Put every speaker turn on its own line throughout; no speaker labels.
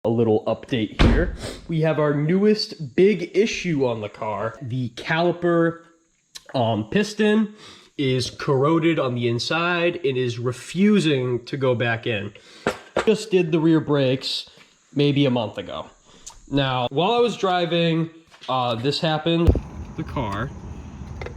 A little update here. We have our newest big issue on the car. The caliper piston is corroded on the inside and is refusing to go back in. Just did the rear brakes maybe a month ago. Now, while I was driving, this happened. The car.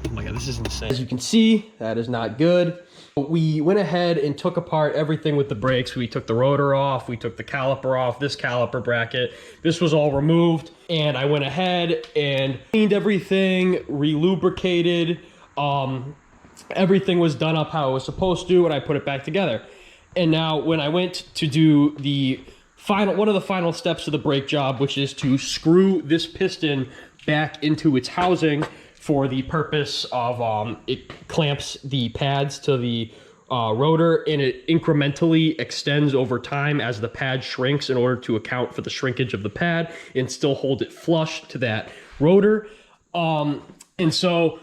Oh my God, this is insane. As you can see, that is not good. We went ahead and took apart everything with the brakes. We took the rotor off, we took the caliper off, this caliper bracket. This was all removed, and I went ahead and cleaned everything, re-lubricated. Everything was done up how it was supposed to, and I put it back together. And now when I went to do the one of the final steps of the brake job, which is to screw this piston back into its housing, for the purpose of it clamps the pads to the rotor, and it incrementally extends over time as the pad shrinks in order to account for the shrinkage of the pad and still hold it flush to that rotor. And so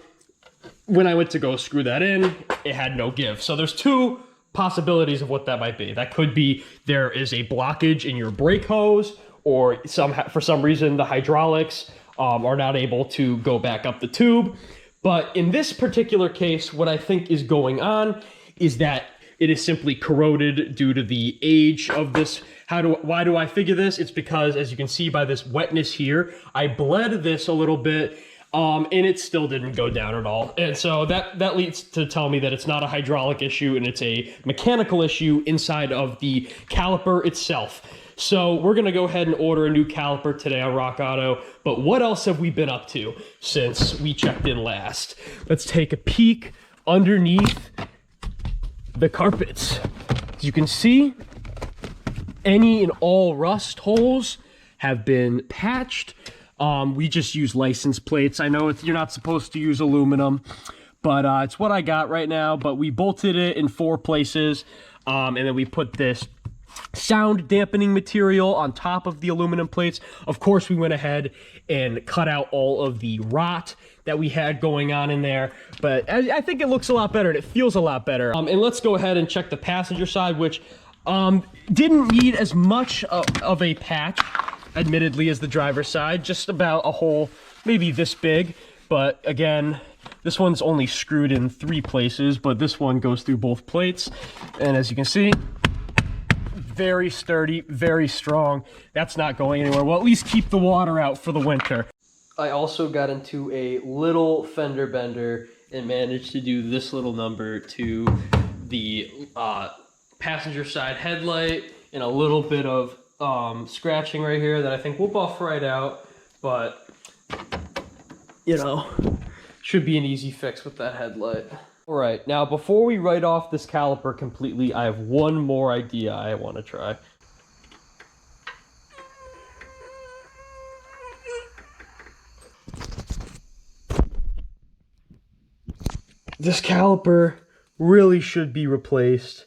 when I went to go screw that in, it had no give. So there's two possibilities of what that might be. That could be there is a blockage in your brake hose, or for some reason the hydraulics are not able to go back up the tube. But in this particular case, what I think is going on is that it is simply corroded due to the age of this. Why do I figure this? It's because, as you can see by this wetness here, I bled this a little bit, and it still didn't go down at all. And so that leads to tell me that it's not a hydraulic issue, and it's a mechanical issue inside of the caliper itself. So we're gonna go ahead and order a new caliper today on Rock Auto. But what else have we been up to since we checked in last? Let's take a peek underneath the carpets. As you can see, any and all rust holes have been patched. We just use license plates. I know you're not supposed to use aluminum, but it's what I got right now. But we bolted it in 4 places, and then we put this sound dampening material on top of the aluminum plates. Of course, we went ahead and cut out all of the rot that we had going on in there, but I think it looks a lot better and it feels a lot better. And let's go ahead and check the passenger side, which didn't need as much of a patch, admittedly, as the driver's side. Just about a hole maybe this big, but again, this one's only screwed in 3 places, but this one goes through both plates. And as you can see, very sturdy, very strong. That's not going anywhere. Well, at least keep the water out for the winter. I also got into a little fender bender and managed to do this little number to the passenger side headlight, and a little bit of scratching right here that I think will buff right out, but you know, should be an easy fix with that headlight. All right, now before we write off this caliper completely, I have one more idea I want to try. This caliper really should be replaced,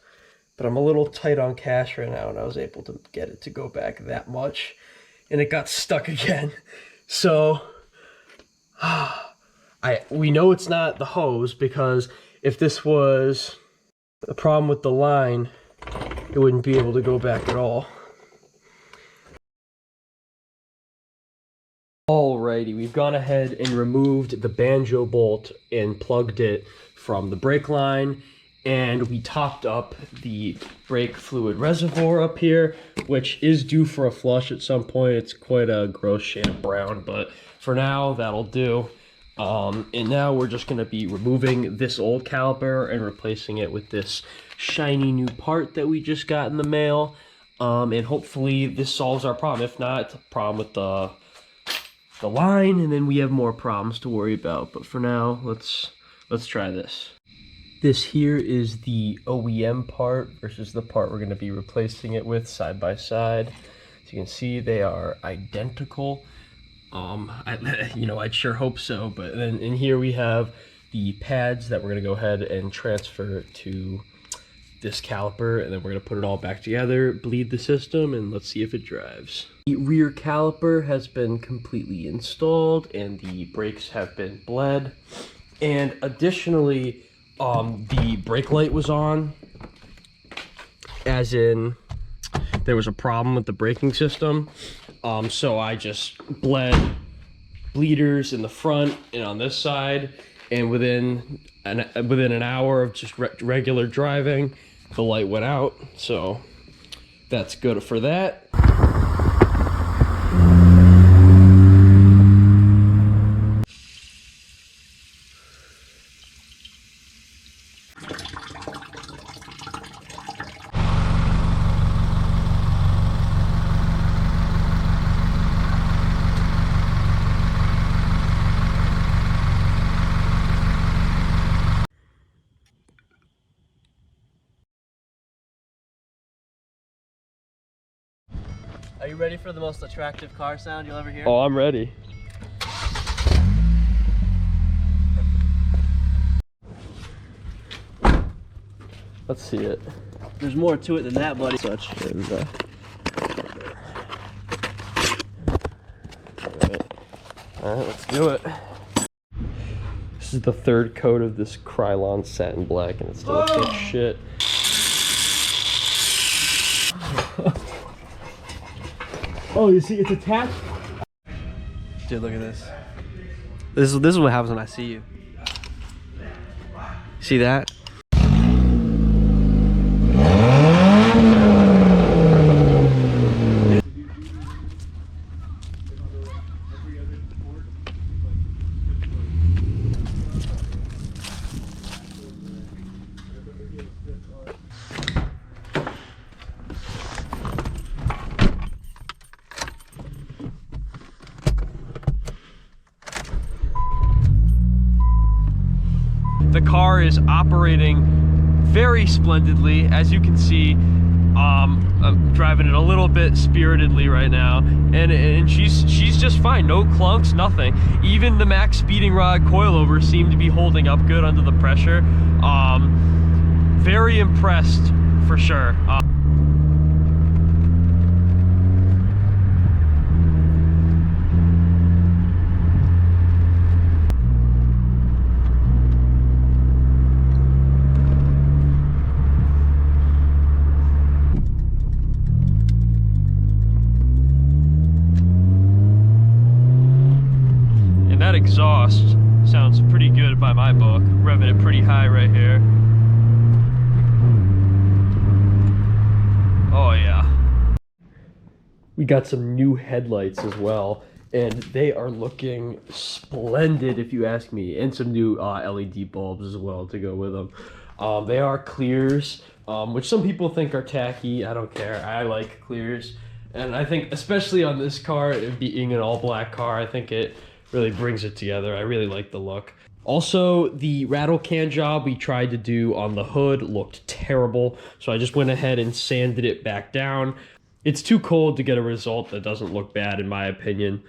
but I'm a little tight on cash right now, and I was able to get it to go back that much, and it got stuck again. So we know it's not the hose, because if this was a problem with the line, it wouldn't be able to go back at all. Alrighty, we've gone ahead and removed the banjo bolt and plugged it from the brake line, and we topped up the brake fluid reservoir up here, which is due for a flush at some point. It's quite a gross shade of brown, but for now, that'll do. And now we're just going to be removing this old caliper and replacing it with this shiny new part that we just got in the mail. And hopefully this solves our problem. If not, it's a problem with the line, and then we have more problems to worry about. But for now, let's try this. This here is the OEM part versus the part we're going to be replacing it with side by side. As you can see, they are identical. I'd sure hope so. But then in here we have the pads that we're going to go ahead and transfer to this caliper, and then we're going to put it all back together, bleed the system, and let's see if it drives. The rear caliper has been completely installed, and the brakes have been bled. And additionally, the brake light was on, as in there was a problem with the braking system. So I just bled bleeders in the front and on this side, and within an hour of just regular driving, the light went out. So that's good for that.
Are you ready for the most attractive car sound you'll ever hear?
Oh, I'm ready. Let's see it.
There's more to it than that, buddy. Such.
Alright, let's do it. This is the third coat of this Krylon satin black, and it still looks like shit. Oh, you see, it's attached.
Dude, look at this. This is what happens when I see you. See that?
The car is operating very splendidly. As you can see, I'm driving it a little bit spiritedly right now, and she's just fine. No clunks, nothing. Even the max speeding rod coilover seemed to be holding up good under the pressure. Very impressed for sure. That exhaust sounds pretty good by my book. Revving it pretty high right here. Oh yeah. We got some new headlights as well, and they are looking splendid if you ask me, and some new LED bulbs as well to go with them. They are clears, which some people think are tacky. I don't care. I like clears, and I think especially on this car, it being an all black car, I think it really brings it together. I really like the look. Also, the rattle can job we tried to do on the hood looked terrible, so I just went ahead and sanded it back down. It's too cold to get a result that doesn't look bad, in my opinion.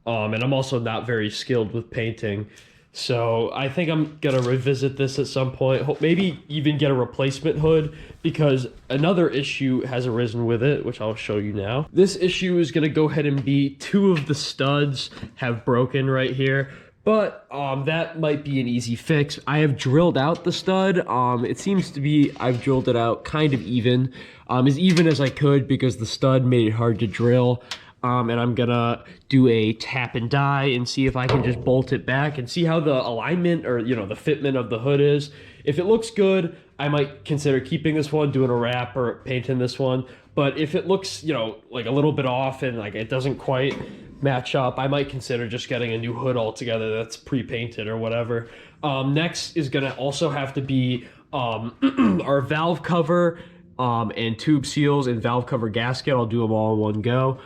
And I'm also not very skilled with painting, so I think I'm gonna revisit this at some point. Maybe even get a replacement hood, because another issue has arisen with it, which I'll show you now. This issue is gonna go ahead and be 2 of the studs have broken right here, but that might be an easy fix. I have drilled out the stud. It seems to be I've drilled it out kind of as even as I could, because the stud made it hard to drill. And I'm gonna do a tap and die and see if I can just bolt it back and see how the alignment, or the fitment of the hood is. If it looks good, I might consider keeping this one, doing a wrap, or painting this one. But if it looks, like a little bit off and like it doesn't quite match up, I might consider just getting a new hood altogether that's pre-painted or whatever. Next is gonna also have to be our valve cover and tube seals and valve cover gasket. I'll do them all in one go.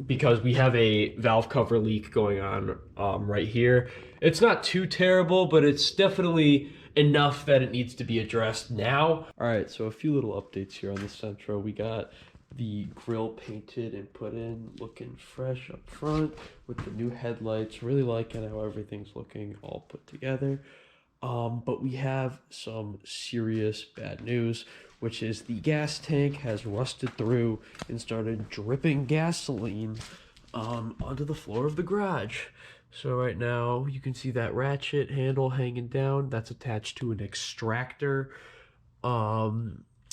Because we have a valve cover leak going on right here. It's not too terrible, but it's definitely enough that it needs to be addressed now. All right, so a few little updates here on the Sentra. We got the grill painted and put in, looking fresh up front with the new headlights. Really liking how everything's looking all put together. But we have some serious bad news, which is the gas tank has rusted through and started dripping gasoline onto the floor of the garage. So right now you can see that ratchet handle hanging down. That's attached to an extractor.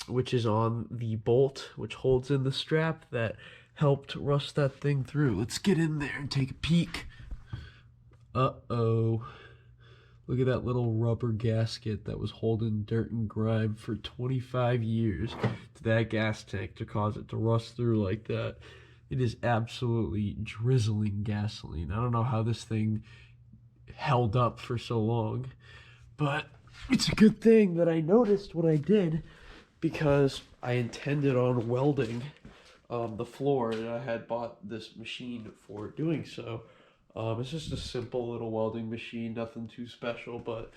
which is on the bolt, which holds in the strap that helped rust that thing through. Let's get in there and take a peek. Uh-oh. Look at that little rubber gasket that was holding dirt and grime for 25 years to that gas tank to cause it to rust through like that. It is absolutely drizzling gasoline. I don't know how this thing held up for so long, but it's a good thing that I noticed what I did, because I intended on welding the floor, and I had bought this machine for doing so. It's just a simple little welding machine, nothing too special, but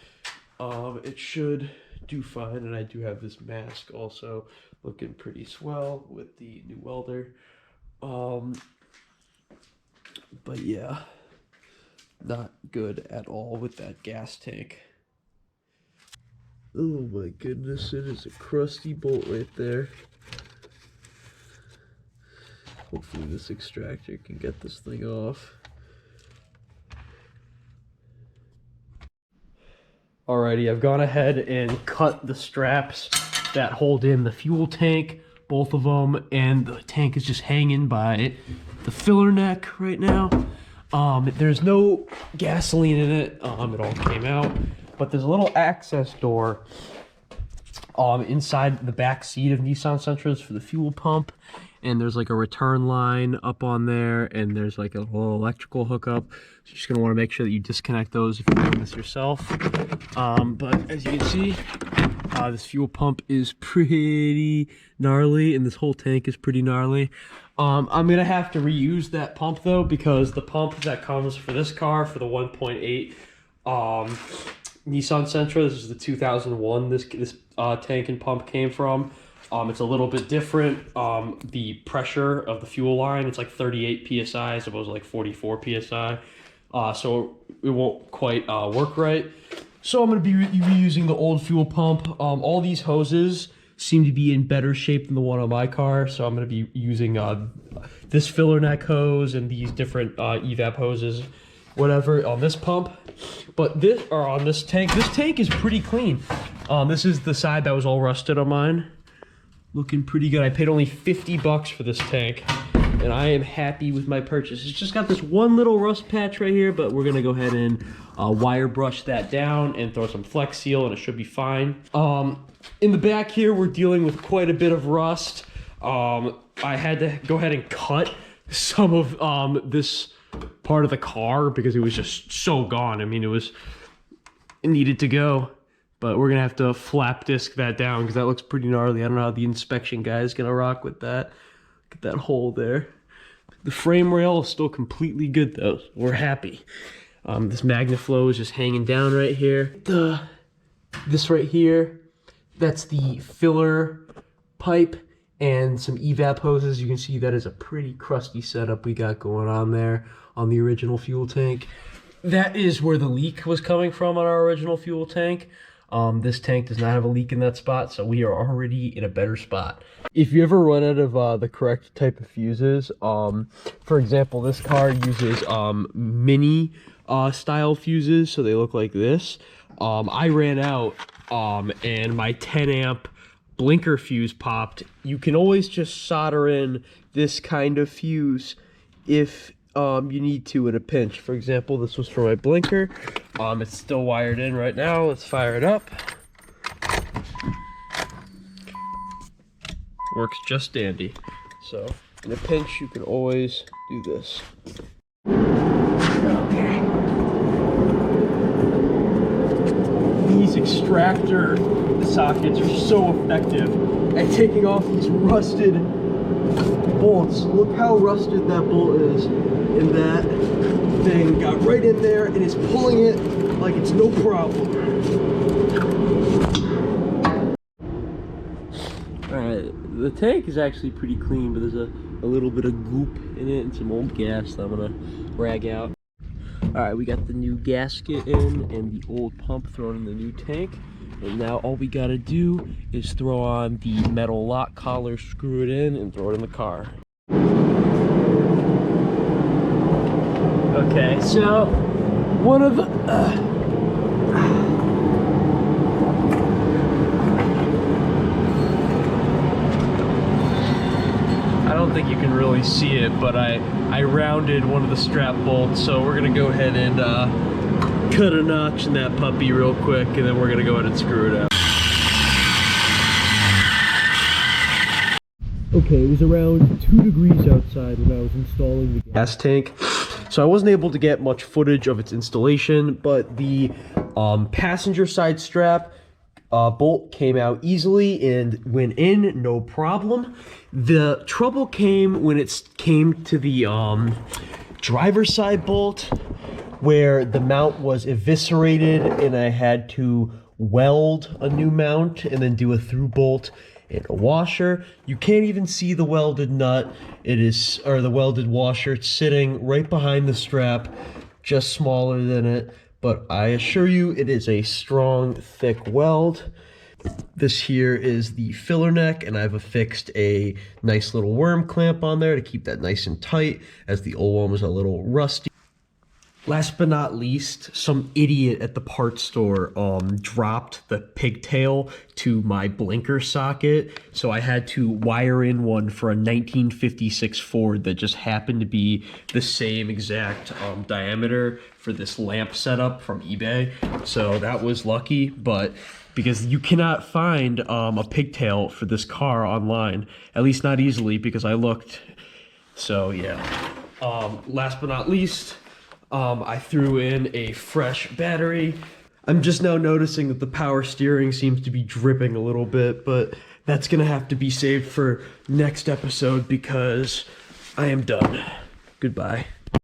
it should do fine. And I do have this mask also looking pretty swell with the new welder. But yeah, not good at all with that gas tank. Oh my goodness, it is a crusty bolt right there. Hopefully this extractor can get this thing off. Alrighty, I've gone ahead and cut the straps that hold in the fuel tank, both of them, and the tank is just hanging by the filler neck right now. There's no gasoline in it, it all came out, but there's a little access door inside the back seat of Nissan Sentras for the fuel pump, and there's like a return line up on there, and there's like a little electrical hookup. So you're just gonna want to make sure that you disconnect those if you're doing this yourself. But as you can see, this fuel pump is pretty gnarly, and this whole tank is pretty gnarly. I'm gonna have to reuse that pump though, because the pump that comes for this car, for the 1.8 Nissan Sentra, this is the 2001 this tank and pump came from. It's a little bit different. The pressure of the fuel line, it's like 38 psi as opposed to like 44 psi. So it won't quite work right. So I'm going to be reusing the old fuel pump. All these hoses seem to be in better shape than the one on my car, so I'm going to be using this filler neck hose and these different evap hoses, whatever, on this pump. But on this tank is pretty clean. This is the side that was all rusted on mine. Looking pretty good. I paid only $50 for this tank, and I am happy with my purchase. It's just got this one little rust patch right here, but we're gonna go ahead and wire brush that down and throw some Flex Seal, and it should be fine. In the back here, we're dealing with quite a bit of rust. I had to go ahead and cut some of this part of the car because it was just so gone. I mean, it needed to go. But we're gonna have to flap disc that down because that looks pretty gnarly. I don't know how the inspection guy is gonna rock with that. Look at that hole there. The frame rail is still completely good though. We're happy. This MagnaFlow is just hanging down right here. This right here, that's the filler pipe and some evap hoses. You can see that is a pretty crusty setup we got going on there on the original fuel tank. That is where the leak was coming from on our original fuel tank. This tank does not have a leak in that spot, so we are already in a better spot. If you ever run out of the correct type of fuses, for example, this car uses mini style fuses, so they look like this. I ran out, and my 10 amp blinker fuse popped. You can always just solder in this kind of fuse if you need to in a pinch. For example, this was for my blinker. It's still wired in right now. Let's fire it up. Works just dandy. So in a pinch, you can always do this. Okay. These extractor sockets are so effective at taking off these rusted bolts. Look how rusted that bolt is, and that thing got right in there and is pulling it like it's no problem. Alright, the tank is actually pretty clean, but there's a little bit of goop in it and some old gas that I'm gonna rag out. Alright, we got the new gasket in and the old pump thrown in the new tank. And now all we gotta do is throw on the metal lock collar, screw it in, and throw it in the car. Okay, so one of the I don't think you can really see it, but I rounded one of the strap bolts, so we're gonna go ahead and cut a notch in that puppy real quick, and then we're gonna go ahead and screw it out. Okay, it was around 2 degrees outside when I was installing the gas tank, so I wasn't able to get much footage of its installation, but the passenger side strap bolt came out easily and went in, no problem. The trouble came when it came to the driver's side bolt, where the mount was eviscerated and I had to weld a new mount and then do a through bolt and a washer. You can't even see the welded nut. Or the welded washer. It's sitting right behind the strap, just smaller than it. But I assure you, it is a strong, thick weld. This here is the filler neck, and I've affixed a nice little worm clamp on there to keep that nice and tight, as the old one was a little rusty. Last but not least, some idiot at the parts store dropped the pigtail to my blinker socket, so I had to wire in one for a 1956 Ford that just happened to be the same exact diameter for this lamp setup from eBay. So that was lucky, but because you cannot find a pigtail for this car online, at least not easily, because I looked. So yeah. Last but not least, I threw in a fresh battery. I'm just now noticing that the power steering seems to be dripping a little bit, but that's gonna have to be saved for next episode because I am done. Goodbye.